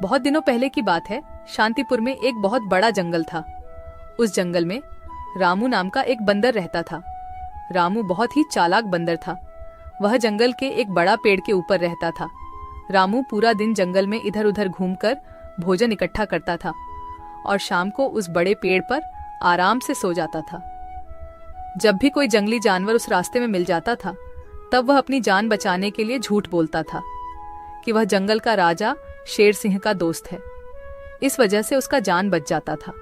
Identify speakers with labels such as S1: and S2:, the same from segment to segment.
S1: बहुत दिनों पहले की बात है। शांतिपुर में एक बहुत बड़ा जंगल था। उस जंगल में रामू नाम का एक बंदर रहता था। रामू बहुत ही चालाक बंदर था। वह जंगल के एक बड़ा पेड़ के ऊपर रहता था। रामू पूरा दिन जंगल में इधर उधर घूमकर भोजन इकट्ठा करता था और शाम को उस बड़े पेड़ पर आराम से सो जाता था। जब भी कोई जंगली जानवर उस रास्ते में मिल जाता था, तब वह अपनी जान बचाने के लिए झूठ बोलता था कि वह जंगल का राजा शेर सिंह का दोस्त है। इस वजह से उसका जान बच जाता था।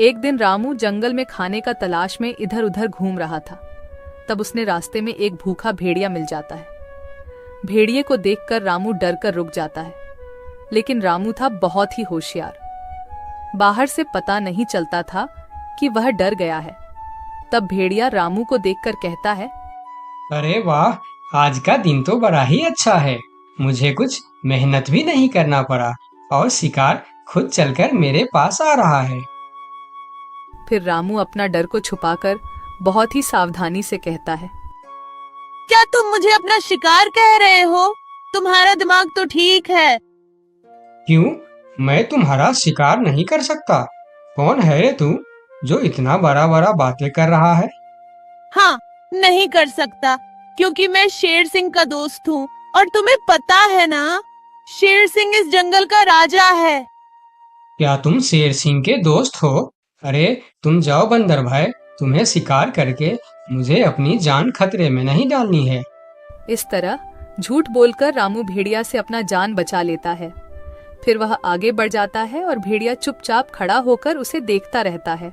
S1: एक दिन रामू जंगल में खाने का तलाश में इधर उधर घूम रहा था। तब उसने रास्ते में एक भूखा भेड़िया मिल जाता है। भेड़िए को देखकर रामू डर कर रुक जाता है, लेकिन रामू था बहुत ही होशियार। बाहर से पता नहीं चलता था कि वह डर गया है। तब भेड़िया रामू को देखकर कहता है,
S2: अरे वाह, आज का दिन तो बड़ा ही अच्छा है। मुझे कुछ मेहनत भी नहीं करना पड़ा और शिकार खुद चलकर मेरे पास आ रहा है।
S1: फिर रामू अपना डर को छुपाकर बहुत ही सावधानी से कहता है,
S3: क्या तुम मुझे अपना शिकार कह रहे हो? तुम्हारा दिमाग तो ठीक है।
S2: क्यों? मैं तुम्हारा शिकार नहीं कर सकता। कौन है रे तू जो इतना बड़ा बड़ा बातें कर रहा है?
S3: हाँ, नहीं कर सकता, क्योंकि मैं शेर सिंह का दोस्त हूँ और तुम्हें पता है ना, शेर सिंह इस जंगल का राजा है।
S2: क्या तुम शेर सिंह के दोस्त हो? अरे तुम जाओ बंदर भाई, तुम्हें शिकार करके मुझे अपनी जान खतरे में नहीं डालनी है।
S1: इस तरह झूठ बोलकर रामू भेड़िया से अपना जान बचा लेता है। फिर वह आगे बढ़ जाता है और भेड़िया चुपचाप खड़ा होकर उसे देखता रहता है।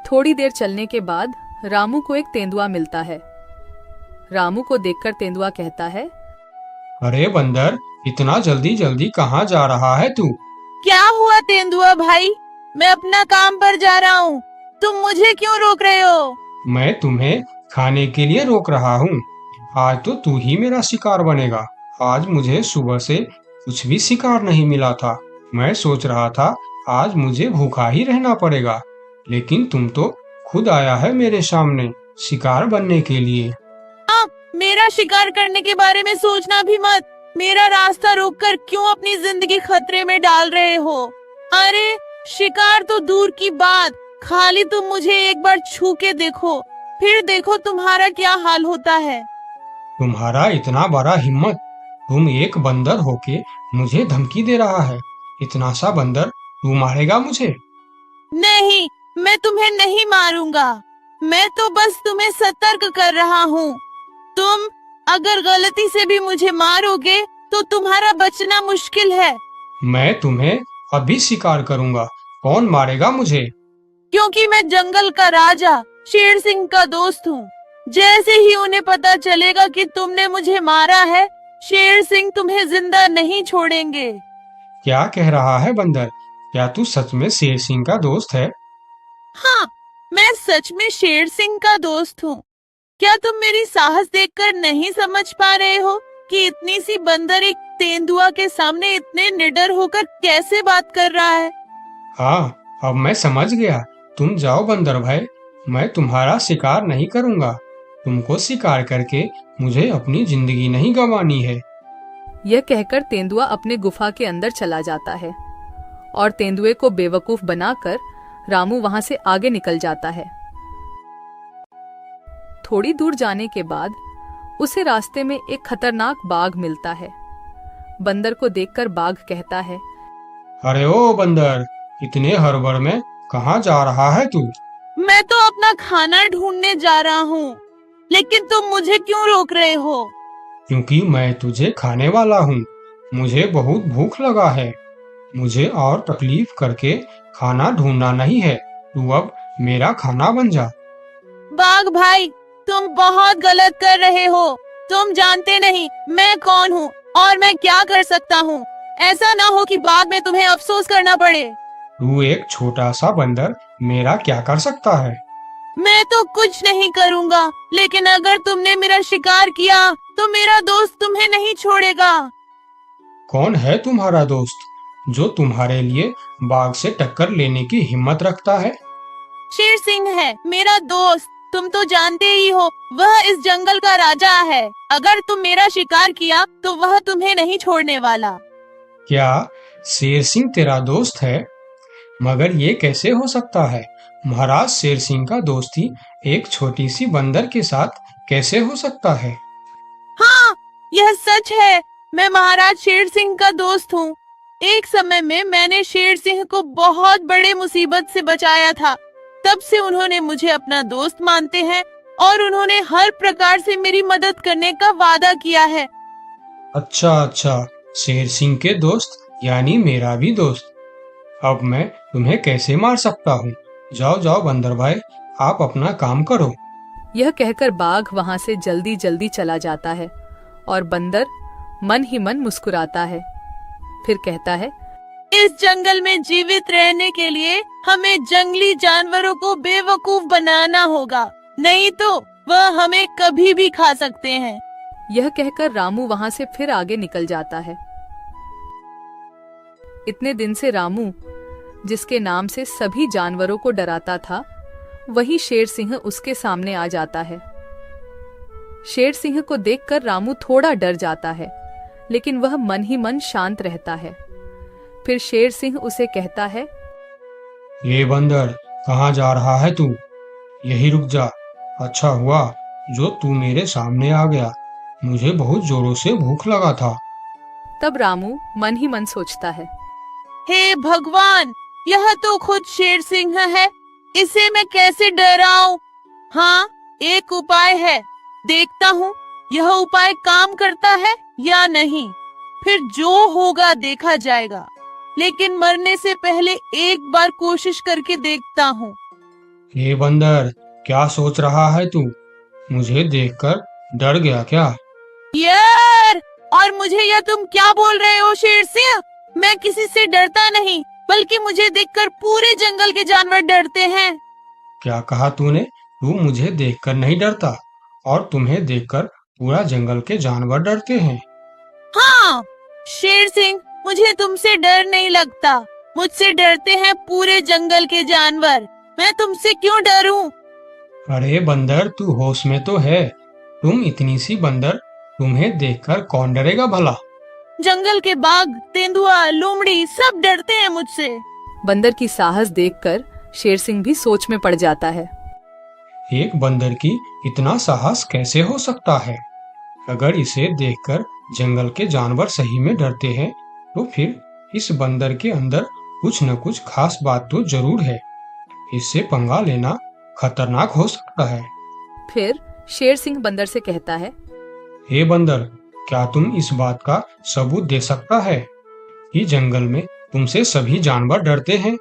S1: थोड़ी देर चलने के बाद रामू को एक तेंदुआ मिलता है। रामू को देखकर तेंदुआ कहता है,
S2: अरे बंदर, इतना जल्दी जल्दी कहाँ जा रहा है तू?
S3: क्या हुआ तेंदुआ भाई? मैं अपना काम पर जा रहा हूँ, तुम मुझे क्यों रोक रहे हो?
S2: मैं तुम्हें खाने के लिए रोक रहा हूँ। आज तो तू ही मेरा शिकार बनेगा। आज मुझे सुबह से कुछ भी शिकार नहीं मिला था। मैं सोच रहा था आज मुझे भूखा ही रहना पड़ेगा, लेकिन तुम तो खुद आया है मेरे सामने शिकार बनने के लिए।
S3: मेरा शिकार करने के बारे में सोचना भी मत। मेरा रास्ता रोककर क्यों अपनी जिंदगी खतरे में डाल रहे हो? अरे शिकार तो दूर की बात, खाली तुम मुझे एक बार छू के देखो, फिर देखो तुम्हारा क्या हाल होता है।
S2: तुम्हारा इतना बड़ा हिम्मत! तुम एक बंदर होके मुझे धमकी दे रहा है। इतना सा बंदर तू मारेगा मुझे?
S3: नहीं, मैं तुम्हें नहीं मारूंगा। मैं तो बस तुम्हें सतर्क कर रहा हूँ। तुम अगर गलती से भी मुझे मारोगे तो तुम्हारा बचना मुश्किल है।
S2: मैं तुम्हें अभी शिकार करूंगा। कौन मारेगा मुझे?
S3: क्योंकि मैं जंगल का राजा शेर सिंह का दोस्त हूँ। जैसे ही उन्हें पता चलेगा कि तुमने मुझे मारा है, शेर सिंह तुम्हें जिंदा नहीं छोड़ेंगे।
S2: क्या कह रहा है बंदर? क्या तू सच में शेर सिंह का दोस्त है?
S3: हाँ, मैं सच में शेर सिंह का दोस्त हूँ। क्या तुम मेरी साहस देखकर नहीं समझ पा रहे हो कि इतनी सी बंदर एक तेंदुआ के सामने इतने निडर होकर कैसे बात कर रहा है?
S2: हाँ, अब मैं समझ गया। तुम जाओ बंदर भाई, मैं तुम्हारा शिकार नहीं करूंगा। तुमको शिकार करके मुझे अपनी जिंदगी नहीं गंवानी है।
S1: यह कहकर तेंदुआ अपने गुफा के अंदर चला जाता है और तेंदुए को बेवकूफ बनाकर रामू वहां से आगे निकल जाता है। थोड़ी दूर जाने के बाद उसे रास्ते में एक खतरनाक बाघ मिलता है। बंदर को देखकर बाघ कहता है,
S2: अरे ओ बंदर, इतने हड़बड़ में कहाँ जा रहा है तू?
S3: मैं तो अपना खाना ढूंढने जा रहा हूँ, लेकिन तुम मुझे क्यों रोक रहे हो?
S2: क्योंकि मैं तुझे खाने वाला हूँ। मुझे बहुत भूख लगा है। मुझे और तकलीफ करके खाना ढूंढना नहीं है। तू अब मेरा खाना बन जा।
S3: बाघ भाई, तुम बहुत गलत कर रहे हो। तुम जानते नहीं मैं कौन हूँ और मैं क्या कर सकता हूँ। ऐसा ना हो कि बाद में तुम्हें अफसोस करना पड़े।
S2: तू एक छोटा सा बंदर मेरा क्या कर सकता है?
S3: मैं तो कुछ नहीं करूँगा, लेकिन अगर तुमने मेरा शिकार किया तो मेरा दोस्त तुम्हें नहीं छोड़ेगा।
S2: कौन है तुम्हारा दोस्त जो तुम्हारे लिए बाघ से टक्कर लेने की हिम्मत रखता है?
S3: शेर सिंह है मेरा दोस्त। तुम तो जानते ही हो वह इस जंगल का राजा है। अगर तुम मेरा शिकार किया तो वह तुम्हें नहीं छोड़ने वाला।
S2: क्या शेर सिंह तेरा दोस्त है? मगर ये कैसे हो सकता है? महाराज शेर सिंह का दोस्ती एक छोटी सी बंदर के साथ कैसे हो सकता है?
S3: हाँ, यह सच है। मैं महाराज शेर सिंह का दोस्त हूँ। एक समय में मैंने शेर सिंह को बहुत बड़े मुसीबत से बचाया था। तब से उन्होंने मुझे अपना दोस्त मानते हैं और उन्होंने हर प्रकार से मेरी मदद करने का वादा किया है।
S2: अच्छा, शेर सिंह के दोस्त यानी मेरा भी दोस्त। अब मैं तुम्हें कैसे मार सकता हूँ? जाओ बंदर भाई, आप अपना काम करो।
S1: यह कहकर बाघ वहां से जल्दी जल्दी चला जाता है और बंदर मन ही मन मुस्कुराता है। फिर कहता है,
S3: इस जंगल में जीवित रहने के लिए हमें जंगली जानवरों को बेवकूफ बनाना होगा, नहीं तो वह हमें कभी भी खा सकते हैं।
S1: यह कहकर रामू वहां से फिर आगे निकल जाता है। इतने दिन से रामू, जिसके नाम से सभी जानवरों को डराता था, वही शेर सिंह उसके सामने आ जाता है। शेर सिंह को देखकर रामू थोड़ा डर जाता है, लेकिन वह मन ही मन शांत रहता है। फिर शेर सिंह उसे कहता है,
S2: ये बंदर, कहाँ जा रहा है तू? यही रुक जा। अच्छा हुआ जो तू मेरे सामने आ गया, मुझे बहुत जोरों से भूख लगा था।
S1: तब रामू मन ही मन सोचता है,
S3: हे भगवान, यह तो खुद शेर सिंह है, इसे मैं कैसे डराऊं? हाँ, एक उपाय है, देखता हूँ यह उपाय काम करता है या नहीं। फिर जो होगा देखा जाएगा, लेकिन मरने से पहले एक बार कोशिश करके देखता हूँ।
S2: ये बंदर, क्या सोच रहा है तू? मुझे देखकर डर गया क्या?
S3: यार, और मुझे यह तुम क्या बोल रहे हो शेर सिंह? मैं किसी से डरता नहीं, बल्कि मुझे देखकर पूरे जंगल के जानवर डरते हैं।
S2: क्या कहा तूने? तू मुझे देखकर नहीं डरता और तुम्हें देखकर पूरा जंगल के जानवर डरते हैं?
S3: हाँ शेर सिंह, मुझे तुमसे डर नहीं लगता, मुझसे डरते हैं पूरे जंगल के जानवर। मैं तुमसे क्यों डरूं?
S2: अरे बंदर, तू होश में तो है? तुम इतनी सी बंदर, तुम्हें देखकर कौन डरेगा भला?
S3: जंगल के बाघ, तेंदुआ, लोमड़ी सब डरते हैं मुझसे।
S1: बंदर की साहस देखकर शेर सिंह भी सोच में पड़ जाता है।
S2: एक बंदर की इतना साहस कैसे हो सकता है? अगर इसे देखकर जंगल के जानवर सही में डरते हैं, तो फिर इस बंदर के अंदर कुछ न कुछ खास बात तो जरूर है। इससे पंगा लेना खतरनाक हो सकता है।
S1: फिर शेर सिंह बंदर से कहता है,
S2: हे बंदर, क्या तुम इस बात का सबूत दे सकता है कि जंगल में तुमसे सभी जानवर डरते हैं?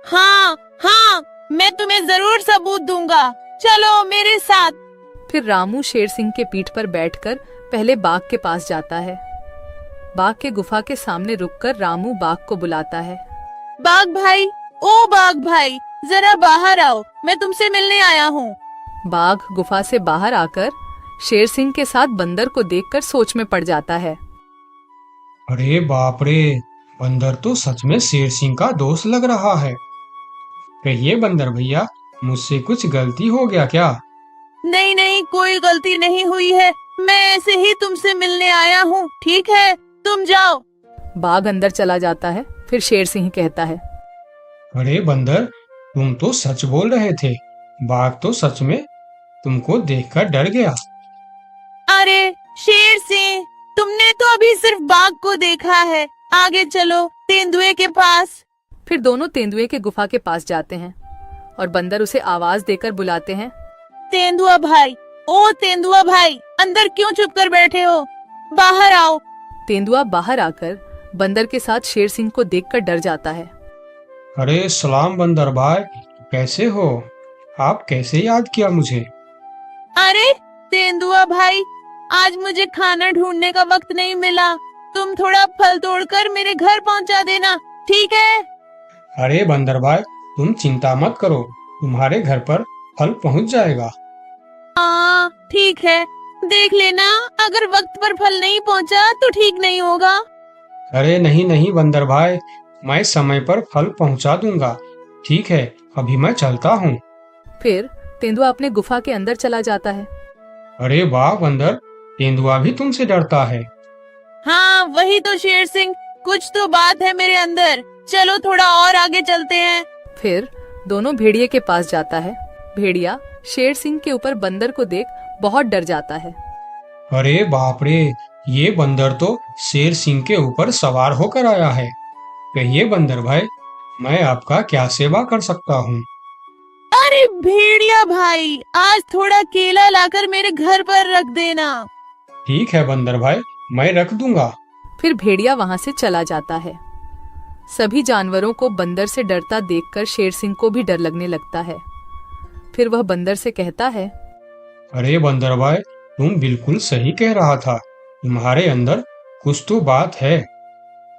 S3: हाँ, मैं तुम्हें जरूर सबूत दूंगा, चलो मेरे साथ।
S1: फिर रामू शेर सिंह के पीठ पर बैठकर पहले बाघ के पास जाता है। बाघ के गुफा के सामने रुककर रामू बाघ को बुलाता है,
S3: बाघ भाई, ओ बाघ भाई, जरा बाहर आओ, मैं तुमसे मिलने आया हूँ।
S1: बाघ गुफा से बाहर आकर शेर सिंह के साथ बंदर को देखकर सोच में पड़ जाता है।
S2: अरे बाप रे, बंदर तो सच में शेर सिंह का दोस्त लग रहा है। कहिए बंदर भैया, मुझसे कुछ गलती हो गया क्या?
S3: नहीं, कोई गलती नहीं हुई है, मैं ऐसे ही तुमसे मिलने आया हूँ, ठीक है, तुम जाओ।
S1: बाघ अंदर चला जाता है। फिर शेर सिंह कहता है,
S2: अरे बंदर, तुम तो सच बोल रहे थे। बाघ तो सच में तुमको देखकर डर गया।
S3: अरे शेर सिंह, तुमने तो अभी सिर्फ बाघ को देखा है, आगे चलो तेंदुए के पास।
S1: फिर दोनों तेंदुए के गुफा के पास जाते हैं और बंदर उसे आवाज देकर बुलाते हैं,
S3: तेंदुआ भाई, ओ तेंदुआ भाई, अंदर क्यों चुप कर बैठे हो, बाहर आओ।
S1: तेंदुआ बाहर आकर बंदर के साथ शेर सिंह को देखकर डर जाता है।
S2: अरे सलाम बंदर भाई, कैसे हो? आप कैसे याद किया मुझे?
S3: अरे तेंदुआ भाई, आज मुझे खाना ढूंढने का वक्त नहीं मिला, तुम थोड़ा फल तोड़कर मेरे घर पहुंचा देना, ठीक है?
S2: अरे बंदर भाई, तुम चिंता मत करो, तुम्हारे घर पर फल पहुंच जाएगा।
S3: हाँ ठीक है, देख लेना, अगर वक्त पर फल नहीं पहुंचा तो ठीक नहीं होगा।
S2: अरे नहीं बंदर भाई, मैं समय पर फल पहुंचा दूंगा। ठीक है, अभी मैं चलता हूँ।
S1: फिर तेंदुआ अपने गुफा के अंदर चला जाता है।
S2: अरे वाह बंदर, तेंदुआ भी तुमसे डरता है।
S3: हाँ वही तो शेर सिंह, कुछ तो बात है मेरे अंदर। चलो थोड़ा और आगे चलते हैं।
S1: फिर दोनों भेड़िए के पास जाता है। भेड़िया शेर सिंह के ऊपर बंदर को देख बहुत डर जाता है।
S2: अरे बाप रे, ये बंदर तो शेर सिंह के ऊपर सवार होकर आया है। कहिए बंदर भाई, मैं आपका क्या सेवा कर सकता हूँ?
S3: अरे भेड़िया भाई, आज थोड़ा केला लाकर मेरे घर पर रख देना।
S2: ठीक है बंदर भाई, मैं रख दूंगा।
S1: फिर भेड़िया वहां से चला जाता है। सभी जानवरों को बंदर से डरता देखकर शेर सिंह को भी डर लगने लगता है। फिर वह बंदर से कहता है,
S2: अरे बंदर भाई, तुम बिल्कुल सही कह रहा था। तुम्हारे अंदर कुछ तो बात है।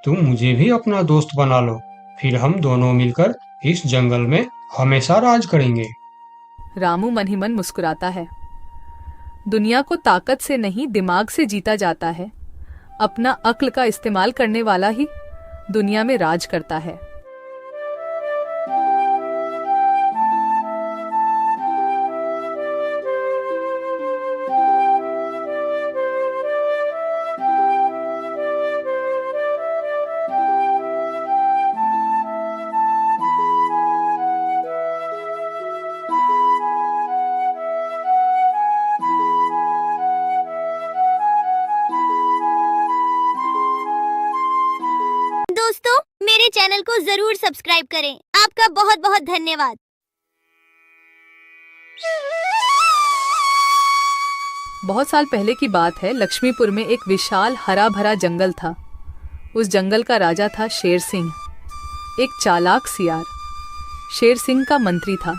S2: तुम मुझे भी अपना दोस्त बना लो, फिर हम दोनों मिलकर इस जंगल में हमेशा राज करेंगे।
S1: रामू मन ही मन मुस्कुराता है। दुनिया को ताकत से नहीं दिमाग से जीता जाता है। अपना अक्ल का इस्तेमाल करने वाला ही दुनिया में राज करता है।
S4: दोस्तों, मेरे चैनल को जरूर सब्सक्राइब करें। आपका बहुत बहुत धन्यवाद।
S1: बहुत साल पहले की बात है। लक्ष्मीपुर में एक विशाल हरा भरा जंगल था। उस जंगल का राजा था शेर सिंह, एक चालाक सियार। शेर सिंह का मंत्री था।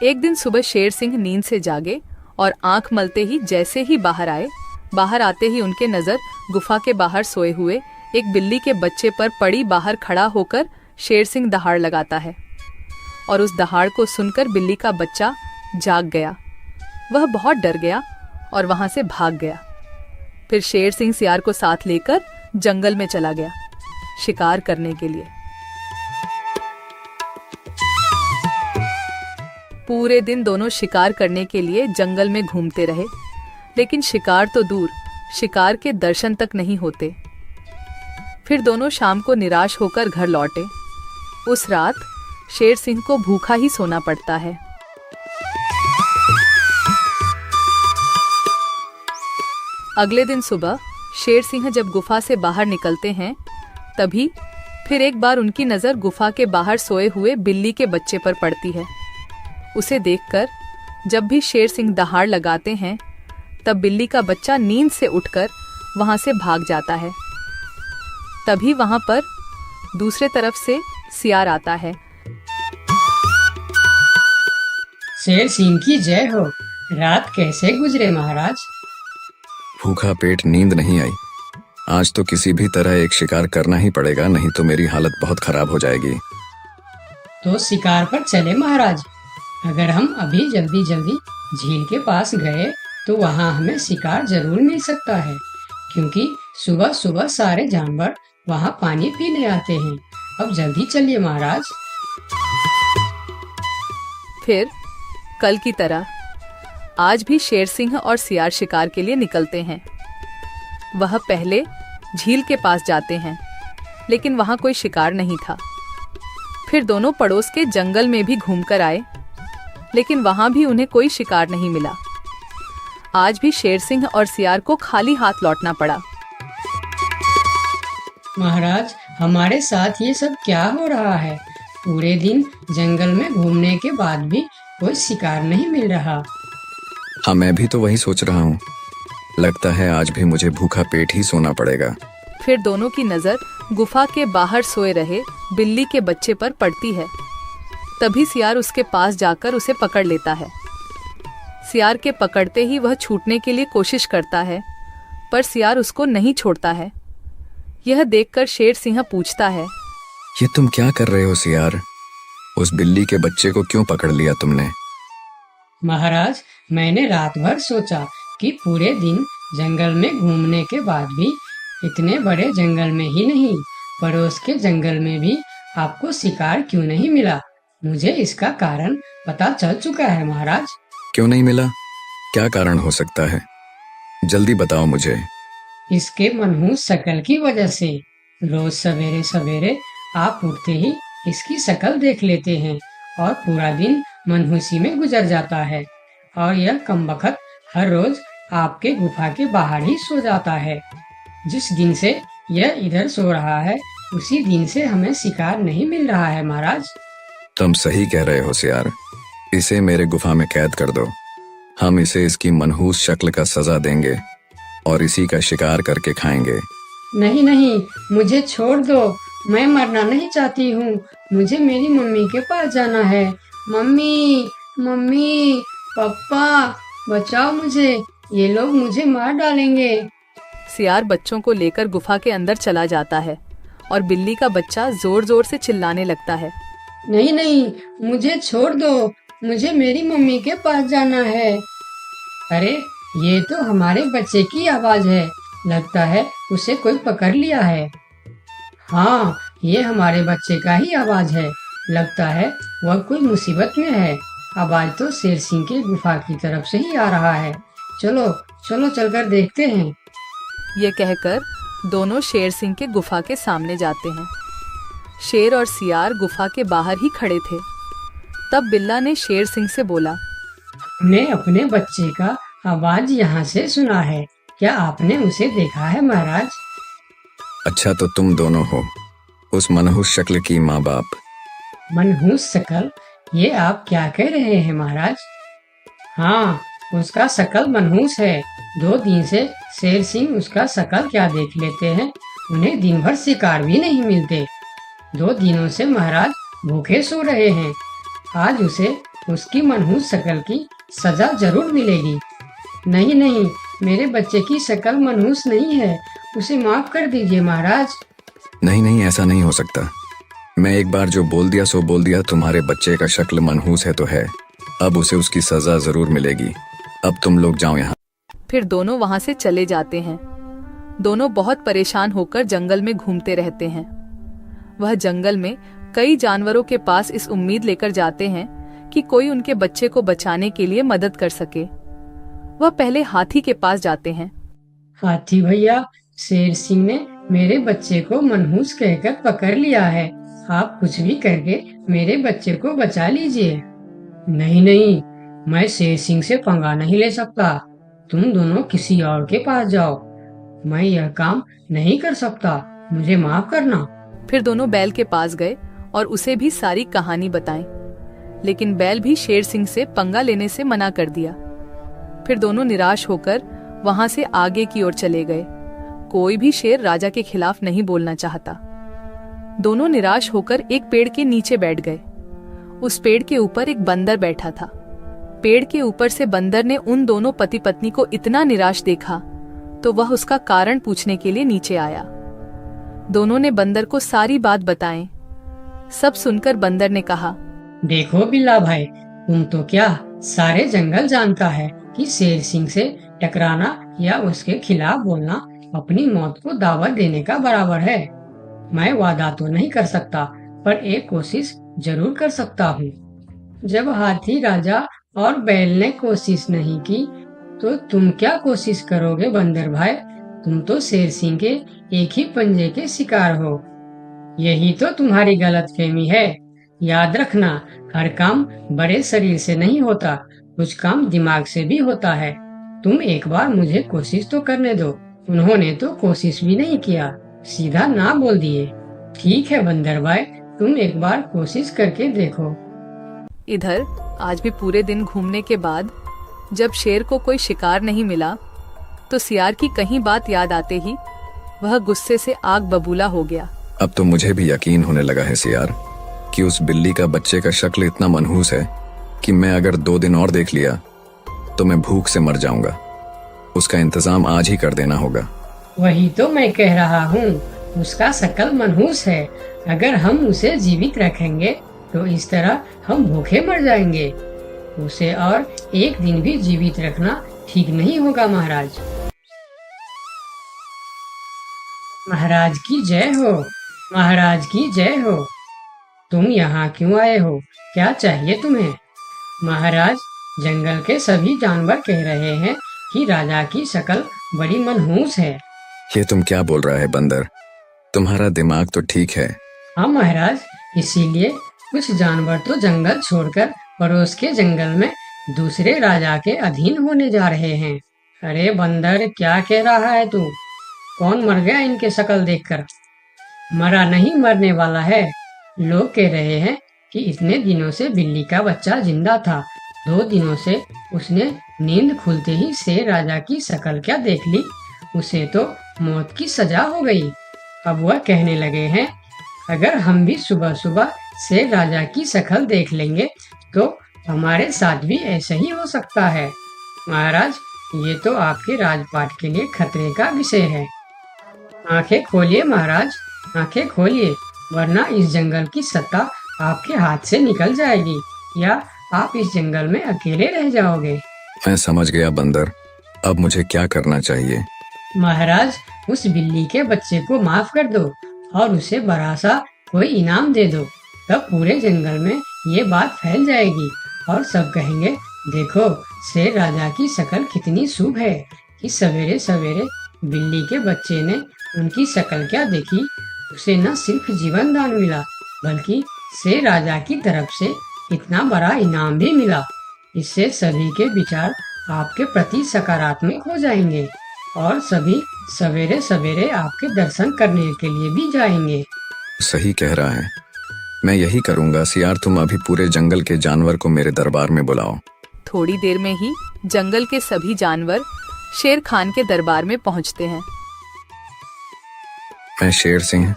S1: एक दिन सुबह शेर सिंह नींद से जागे और आंख मलते ही जैसे ही बाहर आते ही उनके नजर गुफा के बाहर सोए हुए एक बिल्ली के बच्चे पर पड़ी। बाहर खड़ा होकर शेर सिंह दहाड़ लगाता है और उस दहाड़ को सुनकर बिल्ली का बच्चा जाग गया। वह बहुत डर गया और वहां से भाग गया। फिर शेर सिंह सियार को साथ लेकर जंगल में चला गया शिकार करने के लिए। पूरे दिन दोनों शिकार करने के लिए जंगल में घूमते रहे, लेकिन शिकार तो दूर, शिकार के दर्शन तक नहीं होते। फिर दोनों शाम को निराश होकर घर लौटे। उस रात शेर सिंह को भूखा ही सोना पड़ता है। अगले दिन सुबह शेर सिंह जब गुफा से बाहर निकलते हैं, तभी फिर एक बार उनकी नजर गुफा के बाहर सोए हुए बिल्ली के बच्चे पर पड़ती है। उसे देखकर जब भी शेर सिंह दहाड़ लगाते हैं, तब बिल्ली का बच्चा नींद से उठकर वहां से भाग जाता है। तभी वहां पर दूसरे तरफ से सियार आता है।
S5: शेर सिंह की जय हो। रात कैसे गुजरे महाराज?
S6: भूखा पेट, नींद नहीं आई। आज तो किसी भी तरह एक शिकार करना ही पड़ेगा, नहीं तो मेरी हालत बहुत खराब हो जाएगी।
S5: तो शिकार पर चले महाराज। अगर हम अभी जल्दी जल्दी झील के पास गए तो वहाँ हमें शिकार जरूर मिल सकता है, क्योंकि सुबह सुबह सारे जानवर वहाँ पानी पीने आते हैं। अब जल्दी चलिए महाराज।
S1: फिर कल की तरह आज भी शेर सिंह और सियार शिकार के लिए निकलते हैं। वह पहले झील के पास जाते हैं, लेकिन वहां कोई शिकार नहीं था। फिर दोनों पड़ोस के जंगल में भी घूमकर आए, लेकिन वहां भी उन्हें कोई शिकार नहीं मिला। आज भी शेर सिंह और सियार को खाली हाथ लौटना पड़ा।
S5: महाराज, हमारे साथ ये सब क्या हो रहा है? पूरे दिन जंगल में घूमने के बाद भी कोई शिकार नहीं मिल रहा।
S6: हाँ, मैं भी तो वही सोच रहा हूँ। लगता है आज भी मुझे भूखा पेट ही सोना पड़ेगा।
S1: फिर दोनों की नजर गुफा के बाहर सोए रहे बिल्ली के बच्चे पर पड़ती है। तभी सियार उसके पास जाकर उसे पकड़ लेता है। सियार के पकड़ते ही वह छूटने के लिए कोशिश करता है, पर सियार उसको नहीं छोड़ता है। यह देखकर शेर सिंह पूछता है,
S6: ये तुम क्या कर रहे हो सियार? उस बिल्ली के बच्चे को क्यों पकड़ लिया तुमने?
S5: महाराज, मैंने रात भर सोचा कि पूरे दिन जंगल में घूमने के बाद भी इतने बड़े जंगल में ही नहीं, पड़ोस के जंगल में भी आपको शिकार क्यों नहीं मिला। मुझे इसका कारण पता चल चुका है महाराज।
S6: क्यों नहीं मिला? क्या कारण हो सकता है? जल्दी बताओ मुझे।
S5: इसके मनहूस शकल की वजह से। रोज सवेरे सवेरे आप उठते ही इसकी शकल देख लेते हैं और पूरा दिन मनहूसी में गुजर जाता है। और यह कमबख्त हर रोज आपके गुफा के बाहर ही सो जाता है। जिस दिन से यह इधर सो रहा है उसी दिन से हमें शिकार नहीं मिल रहा है महाराज।
S6: तुम सही कह रहे हो सियार। इसे मेरे गुफा में कैद कर दो। हम इसे इसकी मनहूस शक्ल का सजा देंगे और इसी का शिकार करके खाएंगे।
S5: नहीं नहीं, मुझे छोड़ दो। मैं मरना नहीं चाहती हूँ। मुझे मेरी मम्मी के पास जाना है। मम्मी, मम्मी, पापा, बचाओ मुझे। ये लोग मुझे मार डालेंगे।
S1: सियार बच्चों को लेकर गुफा के अंदर चला जाता है और बिल्ली का बच्चा जोर जोर से चिल्लाने लगता है।
S5: नहीं नहीं, मुझे छोड़ दो। मुझे मेरी मम्मी के पास जाना है। अरे, ये तो हमारे बच्चे की आवाज है। लगता है उसे कोई पकड़ लिया है। हाँ, ये हमारे बच्चे का ही आवाज है। लगता है वह कोई मुसीबत में है। आवाज तो शेर सिंह के गुफा की तरफ से ही आ रहा है। चलो चलो चलकर देखते हैं।
S1: ये कहकर दोनों शेर सिंह के गुफा के सामने जाते हैं। शेर और सियार गुफा के बाहर ही खड़े थे। तब बिल्ला ने शेर सिंह से बोला,
S5: हमने अपने बच्चे का आवाज यहाँ से सुना है। क्या आपने उसे देखा है महाराज?
S6: अच्छा, तो तुम दोनों हो उस मनहूस शक्ल की माँ बाप।
S5: मनहूस शकल? ये आप क्या कह रहे हैं महाराज? हाँ, उसका शकल मनहूस है। 2 दिन से शेर सिंह उसका शकल क्या देख लेते हैं। उन्हें दिन भर शिकार भी नहीं मिलते। 2 दिनों से महाराज भूखे सो रहे हैं। आज उसे उसकी मनहूस शकल की सजा जरूर मिलेगी। नहीं नहीं, मेरे बच्चे की शक्ल मनहूस नहीं है। उसे माफ कर दीजिए महाराज।
S6: नहीं नहीं, ऐसा नहीं हो सकता। मैं एक बार जो बोल दिया सो बोल दिया। तुम्हारे बच्चे का शक्ल मनहूस है तो है। अब उसे उसकी सजा जरूर मिलेगी। अब तुम लोग जाओ यहाँ।
S1: फिर दोनों वहां से चले जाते हैं। दोनों बहुत परेशान होकर जंगल में घूमते रहते हैं। वह जंगल में कई जानवरों के पास इस उम्मीद लेकर जाते हैं कि कोई उनके बच्चे को बचाने के लिए मदद कर सके। वह पहले हाथी के पास जाते हैं।
S5: हाथी भैया, शेर सिंह ने मेरे बच्चे को मनहूस कहकर पकड़ लिया है। आप कुछ भी करके मेरे बच्चे को बचा लीजिए। नहीं नहीं, मैं शेर सिंह से पंगा नहीं ले सकता। तुम दोनों किसी और के पास जाओ। मैं यह काम नहीं कर सकता। मुझे माफ करना।
S1: फिर दोनों बैल के पास गए और उसे भी सारी कहानी बताई। लेकिन बैल भी शेर सिंह से पंगा लेने से मना कर दिया। फिर दोनों निराश होकर वहां से आगे की ओर चले गए। कोई भी शेर राजा के खिलाफ नहीं बोलना चाहता। दोनों निराश होकर एक पेड़ के नीचे बैठ गए। उस पेड़ के ऊपर एक बंदर बैठा था। पेड़ के ऊपर से बंदर ने उन दोनों पति पत्नी को इतना निराश देखा तो वह उसका कारण पूछने के लिए नीचे आया। दोनों ने बंदर को सारी बात बताई। सब सुनकर बंदर ने कहा,
S5: देखो बिल्ला भाई, तुम तो क्या सारे जंगल जानता है कि शेर सिंह से टकराना या उसके खिलाफ बोलना अपनी मौत को दावत देने का बराबर है। मैं वादा तो नहीं कर सकता, पर एक कोशिश जरूर कर सकता हूँ। जब हाथी राजा और बैल ने कोशिश नहीं की तो तुम क्या कोशिश करोगे बंदर भाई? तुम तो शेर सिंह के एक ही पंजे के शिकार हो। यही तो तुम्हारी गलतफहमी है। याद रखना, हर काम बड़े शरीर से नहीं होता, कुछ काम दिमाग से भी होता है। तुम एक बार मुझे कोशिश तो करने दो। उन्होंने तो कोशिश भी नहीं किया, सीधा ना बोल दिए। ठीक है बंदर भाई, तुम एक बार कोशिश करके देखो।
S1: इधर आज भी पूरे दिन घूमने के बाद जब शेर को कोई शिकार नहीं मिला तो सियार की कहीं बात याद आते ही वह गुस्से से आग बबूला हो गया।
S6: अब तो मुझे भी यकीन होने लगा है सियार कि उस बिल्ली का बच्चे का शक्ल इतना मनहूस है कि मैं अगर 2 दिन और देख लिया तो मैं भूख से मर जाऊंगा। उसका इंतजाम आज ही कर देना होगा।
S5: वही तो मैं कह रहा हूँ, उसका शक्ल मनहूस है। अगर हम उसे जीवित रखेंगे तो इस तरह हम भूखे मर जाएंगे। उसे और एक दिन भी जीवित रखना ठीक नहीं होगा महाराज। महाराज की जय हो, महाराज की जय हो। तुम यहाँ क्यों आए हो? क्या चाहिए तुम्हें? महाराज, जंगल के सभी जानवर कह रहे हैं कि राजा की शक्ल बड़ी मनहूस है।
S6: ये तुम क्या बोल रहा है बंदर? तुम्हारा दिमाग तो ठीक है।
S5: हाँ महाराज, इसीलिए कुछ जानवर तो जंगल छोड़कर पड़ोस के जंगल में दूसरे राजा के अधीन होने जा रहे हैं। अरे बंदर, क्या कह रहा है तू? कौन मर गया इनके शक्ल देखकर? मरा नहीं, मरने वाला है। लोग कह रहे हैं कि इतने दिनों से बिल्ली का बच्चा जिंदा था। 2 दिनों से उसने नींद खुलते ही शेर राजा की शक्ल क्या देख ली, उसे तो मौत की सजा हो गई। अब वह कहने लगे हैं, अगर हम भी सुबह सुबह शेर राजा की शक्ल देख लेंगे तो हमारे साथ भी ऐसा ही हो सकता है। महाराज, ये तो आपके राजपाट के लिए खतरे का विषय है। आंखें खोलिए महाराज, आंखें खोलिए, वरना इस जंगल की सत्ता आपके हाथ से निकल जाएगी या आप इस जंगल में अकेले रह जाओगे।
S6: मैं समझ गया बंदर, अब मुझे क्या करना चाहिए?
S5: महाराज, उस बिल्ली के बच्चे को माफ कर दो और उसे बड़ा सा कोई इनाम दे दो। तब पूरे जंगल में ये बात फैल जाएगी और सब कहेंगे, देखो शेर राजा की शक्ल कितनी शुभ है कि सवेरे सवेरे बिल्ली के बच्चे ने उनकी शक्ल क्या देखी, उसे न सिर्फ जीवन दान मिला बल्कि शेर राजा की तरफ से इतना बड़ा इनाम भी मिला। इससे सभी के विचार आपके प्रति सकारात्मक हो जाएंगे और सभी सवेरे सवेरे आपके दर्शन करने के लिए भी जाएंगे।
S6: सही कह रहा है, मैं यही करूंगा। सियार, तुम अभी पूरे जंगल के जानवर को मेरे दरबार में बुलाओ।
S1: थोड़ी देर में ही जंगल के सभी जानवर शेर खान के दरबार में पहुंचते हैं।
S6: मैं शेर सिंह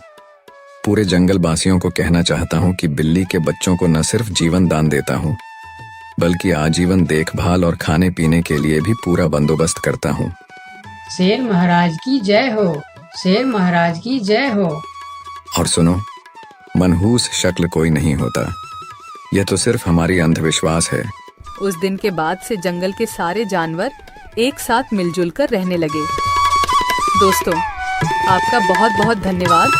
S6: पूरे जंगल वासियों को कहना चाहता हूँ कि बिल्ली के बच्चों को न सिर्फ जीवन दान देता हूँ बल्कि आजीवन देखभाल और खाने पीने के लिए भी पूरा बंदोबस्त करता हूँ।
S5: शेर महाराज की जय हो, शेर महाराज की जय हो।
S6: और सुनो, मनहूस शक्ल कोई नहीं होता, यह तो सिर्फ हमारी अंधविश्वास है।
S1: उस दिन के बाद से जंगल के सारे जानवर एक साथ मिलजुल कर रहने लगे। दोस्तों, आपका बहुत बहुत धन्यवाद